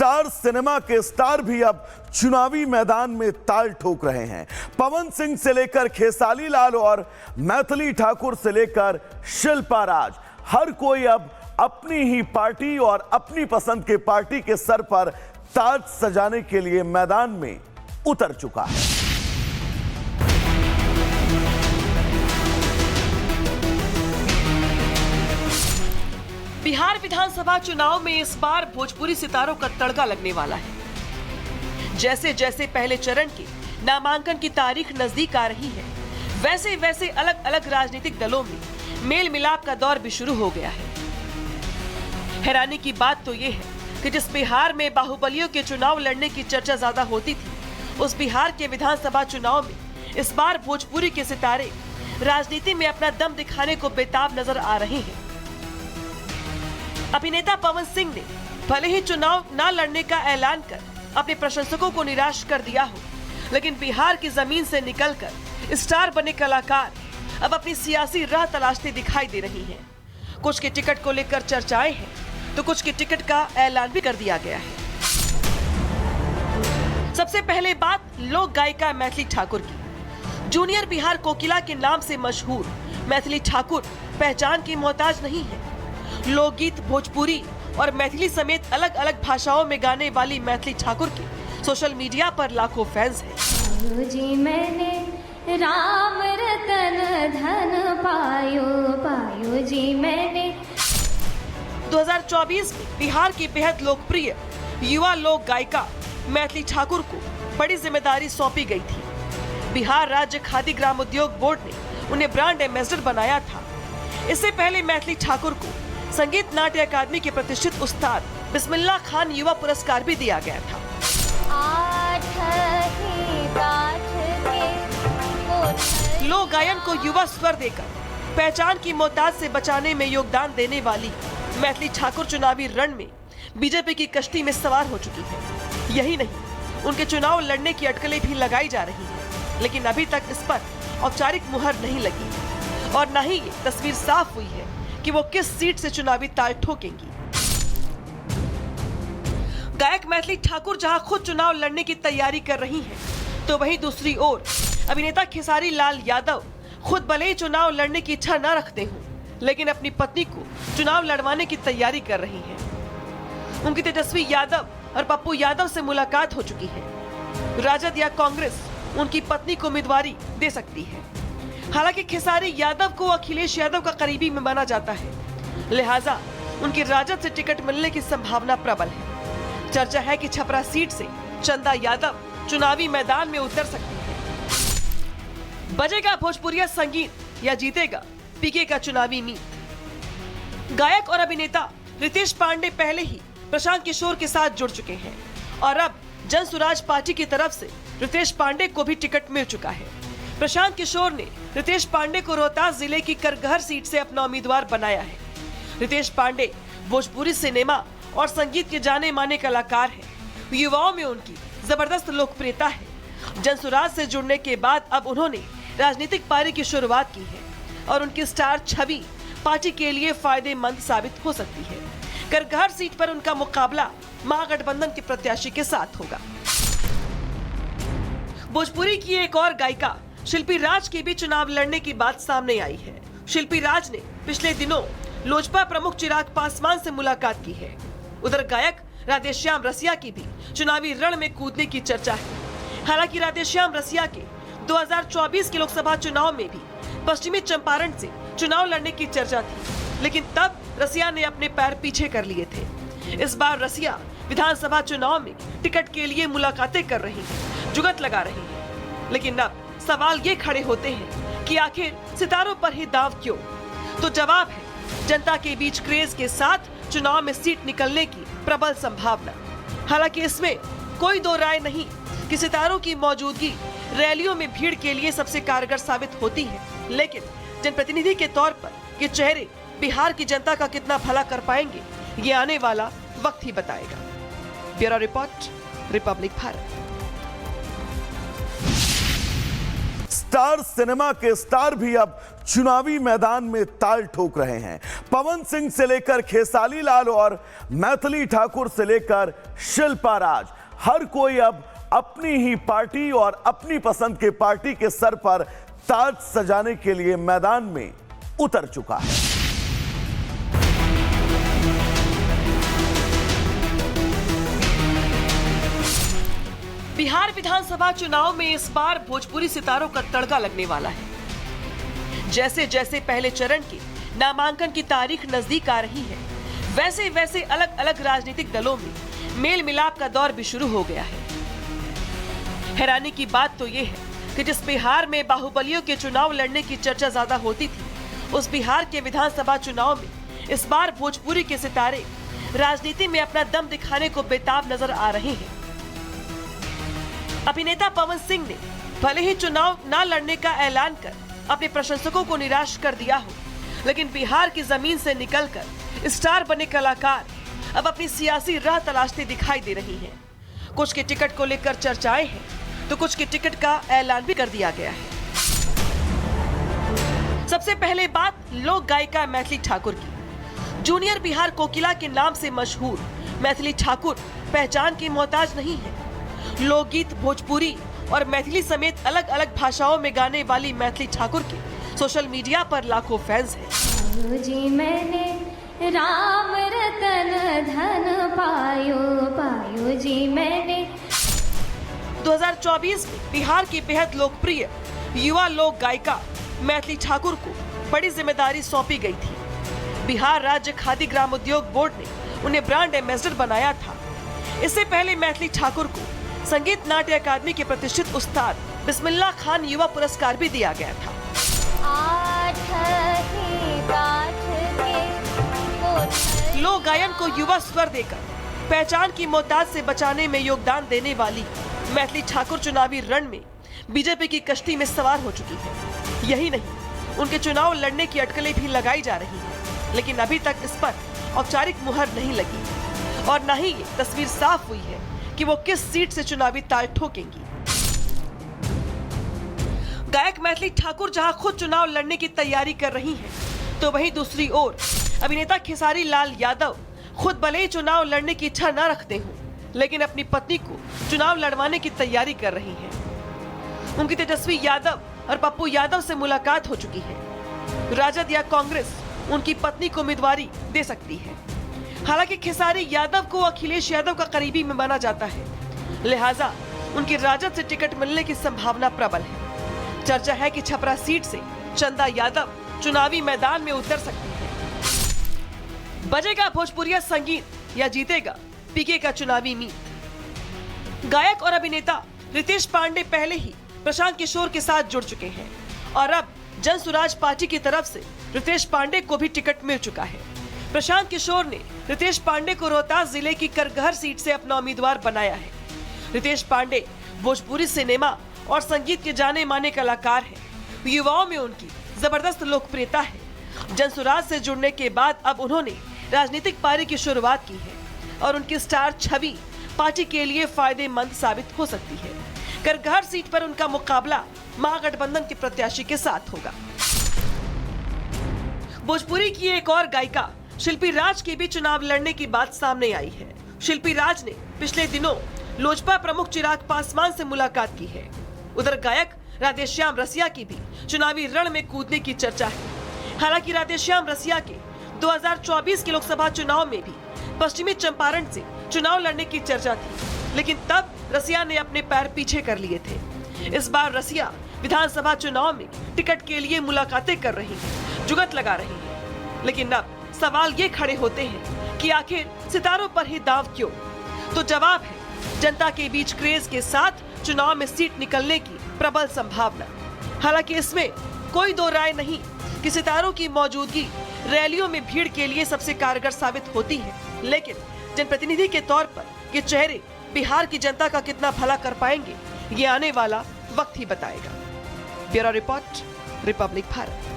Star cinema के star भी अब चुनावी मैदान में ताल ठोक रहे हैं। पवन सिंह से लेकर खेसारी लाल और मैथिली ठाकुर से लेकर शिल्पा राज, हर कोई अब अपनी ही पार्टी और अपनी पसंद के पार्टी के सर पर ताज सजाने के लिए मैदान में उतर चुका है। बिहार विधानसभा चुनाव में इस बार भोजपुरी सितारों का तड़का लगने वाला है। जैसे जैसे पहले चरण की नामांकन की तारीख नजदीक आ रही है, वैसे वैसे अलग अलग राजनीतिक दलों में मेल मिलाप का दौर भी शुरू हो गया है। हैरानी की बात तो ये है कि जिस बिहार में बाहुबलियों के चुनाव लड़ने की चर्चा ज्यादा होती थी, उस बिहार के विधानसभा चुनाव में इस बार भोजपुरी के सितारे राजनीति में अपना दम दिखाने को बेताब नजर आ रहे हैं। अभिनेता पवन सिंह ने भले ही चुनाव न लड़ने का ऐलान कर अपने प्रशंसकों को निराश कर दिया हो, लेकिन बिहार की जमीन से निकलकर स्टार बने कलाकार अब अपनी सियासी राह तलाशते दिखाई दे रही हैं। कुछ के टिकट को लेकर चर्चाएं हैं, तो कुछ के टिकट का ऐलान भी कर दिया गया है। सबसे पहले बात लोक गायिका मैथिली ठाकुर की। जूनियर बिहार कोकिला के नाम से मशहूर मैथिली ठाकुर पहचान की मोहताज नहीं है। लोकगीत भोजपुरी और मैथिली समेत अलग अलग भाषाओं में गाने वाली मैथिली ठाकुर के सोशल मीडिया पर लाखों फैंस हैं। जी मैंने राम रतन धन पायो पायो जी मैंने। 2024 में बिहार की बेहद लोकप्रिय युवा लोक गायिका मैथिली ठाकुर को बड़ी जिम्मेदारी सौंपी गई थी। बिहार राज्य खादी ग्राम उद्योग बोर्ड ने उन्हें ब्रांड एम्बेसडर बनाया था। इससे पहले मैथिली ठाकुर को संगीत नाट्य अकादमी के प्रतिष्ठित उस्ताद बिस्मिल्लाह खान युवा पुरस्कार भी दिया गया था। लोक गायन को युवा स्वर देकर पहचान की मोहताज से बचाने में योगदान देने वाली मैथिली ठाकुर चुनावी रण में बीजेपी की कश्ती में सवार हो चुकी है। यही नहीं, उनके चुनाव लड़ने की अटकलें भी लगाई जा रही हैं, लेकिन अभी तक इस पर औपचारिक मुहर नहीं लगी और न ही ये तस्वीर साफ हुई है कि वो किस सीट से चुनावी ताल ठोकेंगी। गायक मैथिली ठाकुर जहां खुद चुनाव लड़ने की तैयारी कर रही हैं, तो वहीं दूसरी ओर अभिनेता खेसारी लाल यादव खुद भले ही चुनाव लड़ने की इच्छा न रखते हों, लेकिन अपनी पत्नी को चुनाव लड़वाने की तैयारी कर रही हैं। उनकी तेजस्वी यादव और पप्पू यादव से मुलाकात हो चुकी है। राजद या कांग्रेस उनकी पत्नी को उम्मीदवारी दे सकती है। हालांकि खेसारी यादव को अखिलेश यादव का करीबी में माना जाता है, लिहाजा उनकी राजद से टिकट मिलने की संभावना प्रबल है। चर्चा है कि छपरा सीट से चंदा यादव चुनावी मैदान में उतर सकती है। बजेगा भोजपुरिया संगीत या जीतेगा पीके का चुनावी मीत। गायक और अभिनेता रितेश पांडे पहले ही प्रशांत किशोर के साथ जुड़ चुके हैं और अब जन सुराज पार्टी की तरफ से रितेश पांडे को भी टिकट मिल चुका है। प्रशांत किशोर ने रितेश पांडे को रोहतास जिले की करगहर सीट से अपना उम्मीदवार बनाया है। रितेश पांडे भोजपुरी सिनेमा और संगीत के जाने माने कलाकार हैं। युवाओं में उनकी जबरदस्त लोकप्रियता है। जनसुराज से जुड़ने के बाद अब उन्होंने राजनीतिक पारी की शुरुआत की है और उनकी स्टार छवि पार्टी के लिए फायदेमंद साबित हो सकती है। करगहर सीट पर उनका मुकाबला महागठबंधन के प्रत्याशी के साथ होगा। भोजपुरी की एक और गायिका शिल्पी राज की भी चुनाव लड़ने की बात सामने आई है। शिल्पी राज ने पिछले दिनों लोजपा प्रमुख चिराग पासवान से मुलाकात की है। उधर गायक राधेश्याम रसिया की भी चुनावी रण में कूदने की चर्चा है। हालांकि राधेश्याम रसिया के 2024 के लोकसभा चुनाव में भी पश्चिमी चंपारण से चुनाव लड़ने की चर्चा थी, लेकिन तब रसिया ने अपने पैर पीछे कर लिए थे। इस बार रसिया विधानसभा चुनाव में टिकट के लिए मुलाकातें कर रही हैं, जुगत लगा रही हैं। लेकिन अब सवाल ये खड़े होते हैं कि आखिर सितारों पर ही दांव क्यों? तो जवाब है जनता के बीच क्रेज के साथ चुनाव में सीट निकलने की प्रबल संभावना। हालांकि इसमें कोई दो राय नहीं कि सितारों की मौजूदगी रैलियों में भीड़ के लिए सबसे कारगर साबित होती है, लेकिन जनप्रतिनिधि के तौर पर ये चेहरे बिहार की जनता का कितना भला कर पाएंगे, ये आने वाला वक्त ही बताएगा। Bureau report, Republic Bharat. Star cinema के स्टार भी अब चुनावी मैदान में ताल ठोक रहे हैं। पवन सिंह से लेकर खेसारी लाल और मैथिली ठाकुर से लेकर शिल्पा राज, हर कोई अब अपनी ही पार्टी और अपनी पसंद के पार्टी के सर पर ताज सजाने के लिए मैदान में उतर चुका है। बिहार विधानसभा चुनाव में इस बार भोजपुरी सितारों का तड़का लगने वाला है। जैसे जैसे पहले चरण की नामांकन की तारीख नजदीक आ रही है, वैसे वैसे अलग अलग राजनीतिक दलों में मेल मिलाप का दौर भी शुरू हो गया है। हैरानी की बात तो यह है कि जिस बिहार में बाहुबलियों के चुनाव लड़ने की चर्चा ज्यादा होती थी, उस बिहार के विधानसभा चुनाव में इस बार भोजपुरी के सितारे राजनीति में अपना दम दिखाने को बेताब नजर आ रहे हैं। अभिनेता पवन सिंह ने भले ही चुनाव न लड़ने का ऐलान कर अपने प्रशंसकों को निराश कर दिया हो, लेकिन बिहार की जमीन से निकलकर स्टार बने कलाकार अब अपनी सियासी राह तलाशते दिखाई दे रही हैं। कुछ के टिकट को लेकर चर्चाएं हैं, तो कुछ के टिकट का ऐलान भी कर दिया गया है। सबसे पहले बात लोक गायिका मैथिली ठाकुर की। जूनियर बिहार कोकिला के नाम से मशहूर मैथिली ठाकुर पहचान की मोहताज नहीं है। लोकगीत, भोजपुरी और मैथिली समेत अलग अलग भाषाओं में गाने वाली मैथिली ठाकुर के सोशल मीडिया पर लाखों फैंस हैं। पायो जी मैंने राम रतन धन पायो, पायो जी मैंने। 2024 में बिहार की बेहद लोकप्रिय युवा लोक गायिका मैथिली ठाकुर को बड़ी जिम्मेदारी सौंपी गई थी। बिहार राज्य खादी ग्राम उद्योग बोर्ड ने उन्हें ब्रांड एम्बेसडर बनाया था। इससे पहले मैथिली ठाकुर को संगीत नाट्य अकादमी के प्रतिष्ठित उस्ताद बिस्मिल्लाह खान युवा पुरस्कार भी दिया गया था। लोक गायन को युवा स्वर देकर पहचान की मोहताज से बचाने में योगदान देने वाली मैथिली ठाकुर चुनावी रण में बीजेपी की कश्ती में सवार हो चुकी है। यही नहीं, उनके चुनाव लड़ने की अटकलें भी लगाई जा रही हैं, लेकिन अभी तक इस पर औपचारिक मुहर नहीं लगी और न ही ये तस्वीर साफ हुई है कि वो किस सीट से चुनावी ताल ठोकेंगी। गायक मैथिली ठाकुर जहां खुद चुनाव लड़ने की तैयारी कर रही हैं, तो वहीं दूसरी ओर अभिनेता खेसारी लाल यादव खुद भले ही चुनाव लड़ने की इच्छा न रखते हों, लेकिन अपनी पत्नी को चुनाव लड़वाने की तैयारी कर रही हैं। उनकी तेजस्वी यादव और पप्पू यादव से मुलाकात हो चुकी है। राजद या कांग्रेस उनकी पत्नी को उम्मीदवारी दे सकती है। हालांकि खेसारी यादव को अखिलेश यादव का करीबी में माना जाता है, लिहाजा उनकी राजद से टिकट मिलने की संभावना प्रबल है। चर्चा है कि छपरा सीट से चंदा यादव चुनावी मैदान में उतर सकती है। बजेगा भोजपुरिया संगीत या जीतेगा पीके का चुनावी मीत। गायक और अभिनेता रितेश पांडे पहले ही प्रशांत किशोर के साथ जुड़ चुके हैं और अब जन सुराज पार्टी की तरफ से रितेश पांडे को भी टिकट मिल चुका है। प्रशांत किशोर ने रितेश पांडे को रोहतास जिले की करगहर सीट से अपना उम्मीदवार बनाया है। रितेश पांडे भोजपुरी सिनेमा और संगीत के जाने माने कलाकार हैं। युवाओं में उनकी जबरदस्त लोकप्रियता है। जनसुराज से जुड़ने के बाद अब उन्होंने राजनीतिक पारी की शुरुआत की है और उनकी स्टार छवि पार्टी के लिए फायदेमंद साबित हो सकती है। करगहर सीट पर उनका मुकाबला महागठबंधन के प्रत्याशी के साथ होगा। भोजपुरी की एक और गायिका शिल्पी राज की भी चुनाव लड़ने की बात सामने आई है। शिल्पी राज ने पिछले दिनों लोजपा प्रमुख चिराग पासवान से मुलाकात की है। उधर गायक राधेश्याम रसिया की भी चुनावी रण में कूदने की चर्चा है। हालांकि राधेश्याम रसिया के 2024 के लोकसभा चुनाव में भी पश्चिमी चंपारण से चुनाव लड़ने की चर्चा थी, लेकिन तब रसिया ने अपने पैर पीछे कर लिए थे। इस बार रसिया विधानसभा चुनाव में टिकट के लिए मुलाकातें कर रही हैं, जुगत लगा रही हैं। लेकिन अब सवाल ये खड़े होते हैं कि आखिर सितारों पर ही दांव क्यों? तो जवाब है जनता के बीच क्रेज के साथ चुनाव में सीट निकलने की प्रबल संभावना। हालांकि इसमें कोई दो राय नहीं कि सितारों की मौजूदगी रैलियों में भीड़ के लिए सबसे कारगर साबित होती है, लेकिन जनप्रतिनिधि के तौर पर ये चेहरे बिहार की जनता का कितना भला कर पाएंगे, ये आने वाला वक्त ही बताएगा। Bureau report, Republic Bharat.